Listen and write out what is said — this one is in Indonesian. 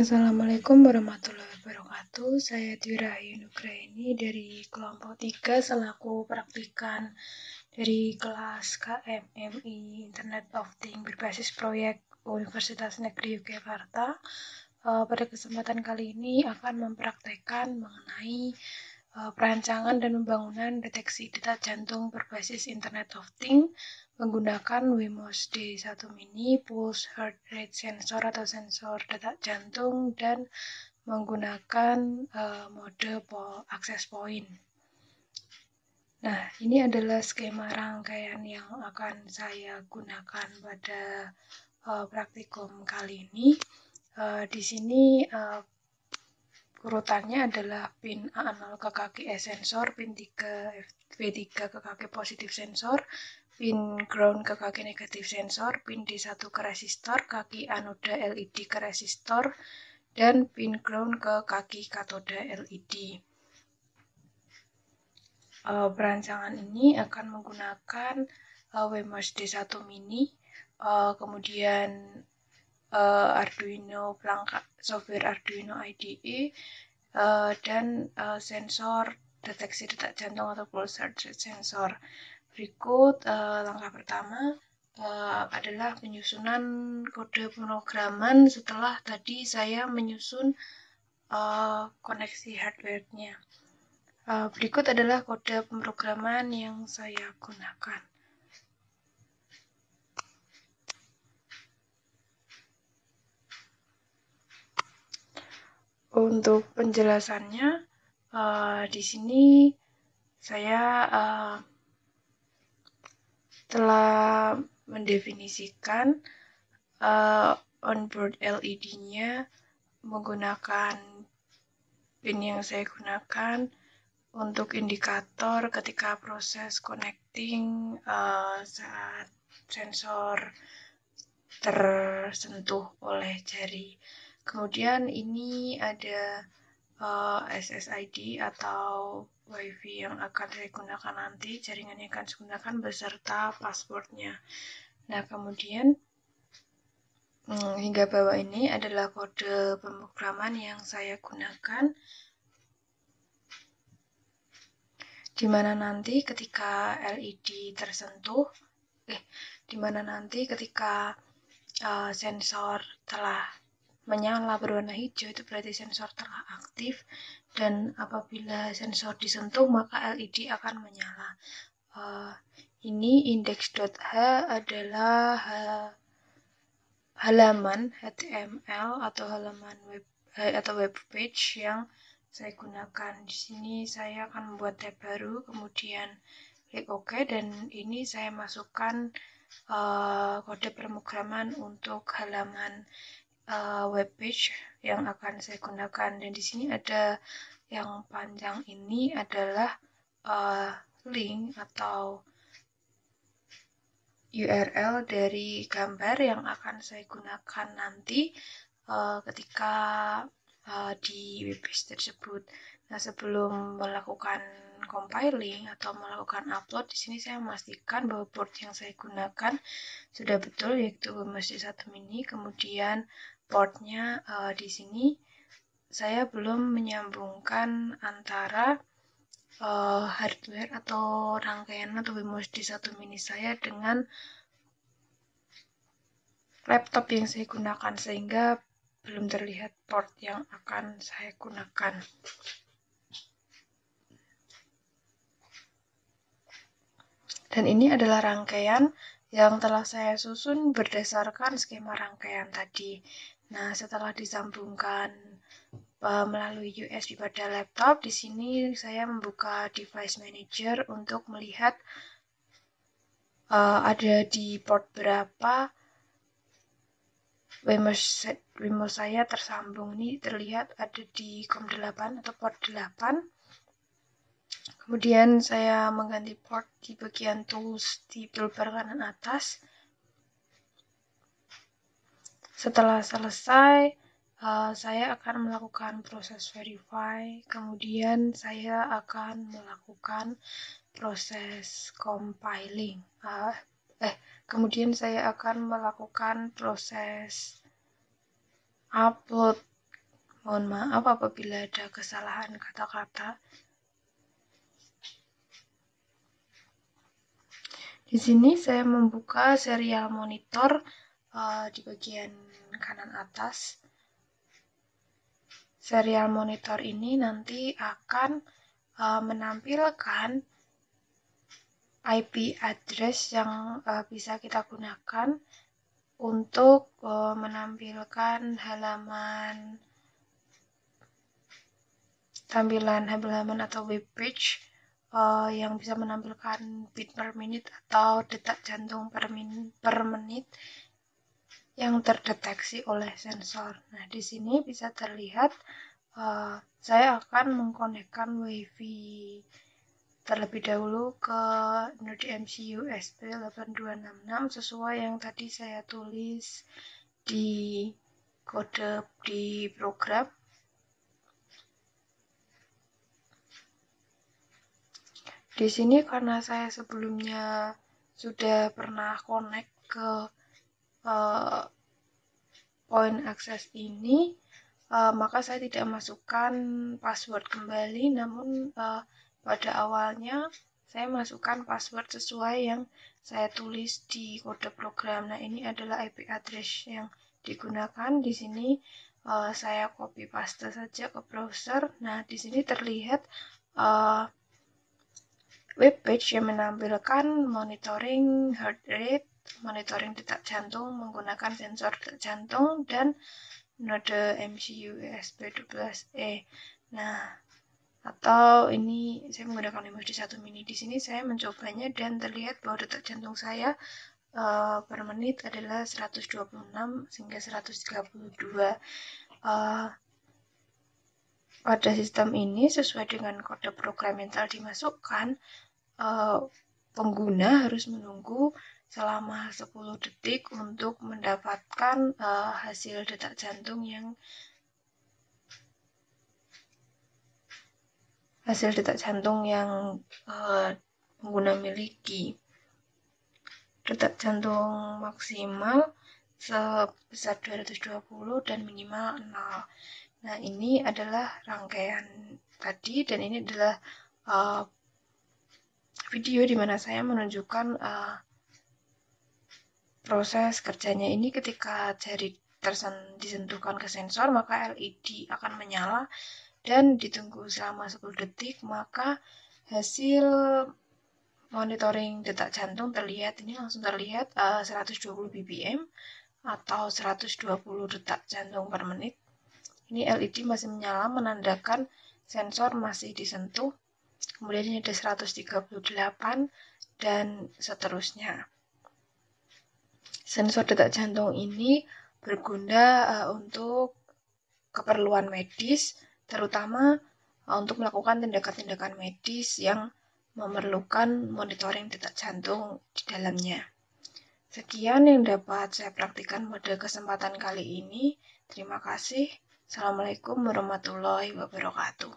Assalamualaikum warahmatullahi wabarakatuh. Saya Dwi Rahayu Nugraini dari kelompok 3 selaku praktikan dari kelas KMMI Internet of Things berbasis proyek Universitas Negeri Yogyakarta. Pada kesempatan kali ini akan mempraktekkan mengenai perancangan dan pembangunan deteksi detak jantung berbasis Internet of Things menggunakan Wemos D1 Mini Pulse Heart Rate Sensor atau sensor detak jantung dan menggunakan mode access point. Nah, ini adalah skema rangkaian yang akan saya gunakan pada praktikum kali ini. Di sini urutannya adalah pin A0 ke kaki E sensor, pin 3 V3 ke kaki positif sensor, pin ground ke kaki negatif sensor, pin D1 ke resistor, kaki anoda LED ke resistor, dan pin ground ke kaki katoda LED. Perancangan ini akan menggunakan Wemos D1 Mini, kemudian Arduino perangkat software Arduino IDE, dan sensor deteksi detak jantung atau pulse heart rate sensor. Berikut langkah pertama adalah penyusunan kode pemrograman setelah tadi saya menyusun koneksi hardware-nya. Berikut adalah kode pemrograman yang saya gunakan. Untuk penjelasannya, di sini saya telah mendefinisikan onboard LED-nya menggunakan pin yang saya gunakan untuk indikator ketika proses connecting saat sensor tersentuh oleh jari. Kemudian ini ada SSID atau WiFi yang akan saya gunakan nanti, jaringan yang akan saya gunakan beserta passwordnya. Nah, kemudian hingga bawah ini adalah kode pemrograman yang saya gunakan, di mana nanti ketika LED tersentuh, sensor telah menyala berwarna hijau, itu berarti sensor telah aktif, dan apabila sensor disentuh maka LED akan menyala. Ini index.h adalah halaman HTML atau halaman web atau web page yang saya gunakan. Di sini saya akan membuat tab baru, kemudian klik OK, dan ini saya masukkan kode pemrograman untuk halaman web page yang akan saya gunakan. Dan di sini ada yang panjang, ini adalah link atau URL dari gambar yang akan saya gunakan nanti ketika di web page tersebut. Nah, sebelum melakukan compiling atau melakukan upload, di sini saya memastikan bahwa port yang saya gunakan sudah betul, yaitu Wemos D1 Mini. Kemudian portnya di sini saya belum menyambungkan antara hardware atau rangkaian atau Wemos D1 Mini saya dengan laptop yang saya gunakan, sehingga belum terlihat port yang akan saya gunakan. Dan ini adalah rangkaian yang telah saya susun berdasarkan skema rangkaian tadi. Nah, setelah disambungkan melalui USB pada laptop, di sini saya membuka device manager untuk melihat ada di port berapa Wemos saya tersambung. Ini terlihat ada di COM8 atau port 8. Kemudian saya mengganti port di bagian tools di toolbar kanan atas. Setelah selesai, saya akan melakukan proses verify, kemudian saya akan melakukan proses compiling. Kemudian saya akan melakukan proses upload Mohon maaf apabila ada kesalahan kata-kata. Di sini saya membuka serial monitor di bagian kanan atas. Serial monitor ini nanti akan menampilkan IP address yang bisa kita gunakan untuk menampilkan tampilan halaman atau web page yang bisa menampilkan beat per menit atau detak jantung per menit yang terdeteksi oleh sensor. Nah, di sini bisa terlihat saya akan mengkonekkan WiFi terlebih dahulu ke node MCU SP8266 sesuai yang tadi saya tulis di kode di program. Di sini karena saya sebelumnya sudah pernah connect ke point access ini, maka saya tidak masukkan password kembali, namun pada awalnya saya masukkan password sesuai yang saya tulis di kode program. Nah, ini adalah IP address yang digunakan. Di sini saya copy paste saja ke browser. Nah, di sini terlihat web page yang menampilkan monitoring heart rate, monitoring detak jantung menggunakan sensor detak jantung, dan node MCU ESP12E. Nah, atau ini saya menggunakan mode 1 mini. Di sini saya mencobanya dan terlihat bahwa detak jantung saya per menit adalah 126 hingga 132. Pada sistem ini sesuai dengan kode program yang telah dimasukkan, pengguna harus menunggu selama 10 detik untuk mendapatkan hasil detak jantung yang pengguna miliki. Detak jantung maksimal sebesar 220 dan minimal 0. Nah, ini adalah rangkaian tadi, dan ini adalah video di mana saya menunjukkan proses kerjanya. Ini ketika jari disentuhkan ke sensor, maka LED akan menyala dan ditunggu selama 10 detik, maka hasil monitoring detak jantung terlihat. Ini langsung terlihat 120 BPM atau 120 detak jantung per menit. Ini LED masih menyala menandakan sensor masih disentuh. Kemudian ini ada 138 dan seterusnya. Sensor detak jantung ini berguna untuk keperluan medis, terutama untuk melakukan tindakan-tindakan medis yang memerlukan monitoring detak jantung di dalamnya. Sekian yang dapat saya praktikkan pada kesempatan kali ini. Terima kasih. Assalamualaikum warahmatullahi wabarakatuh.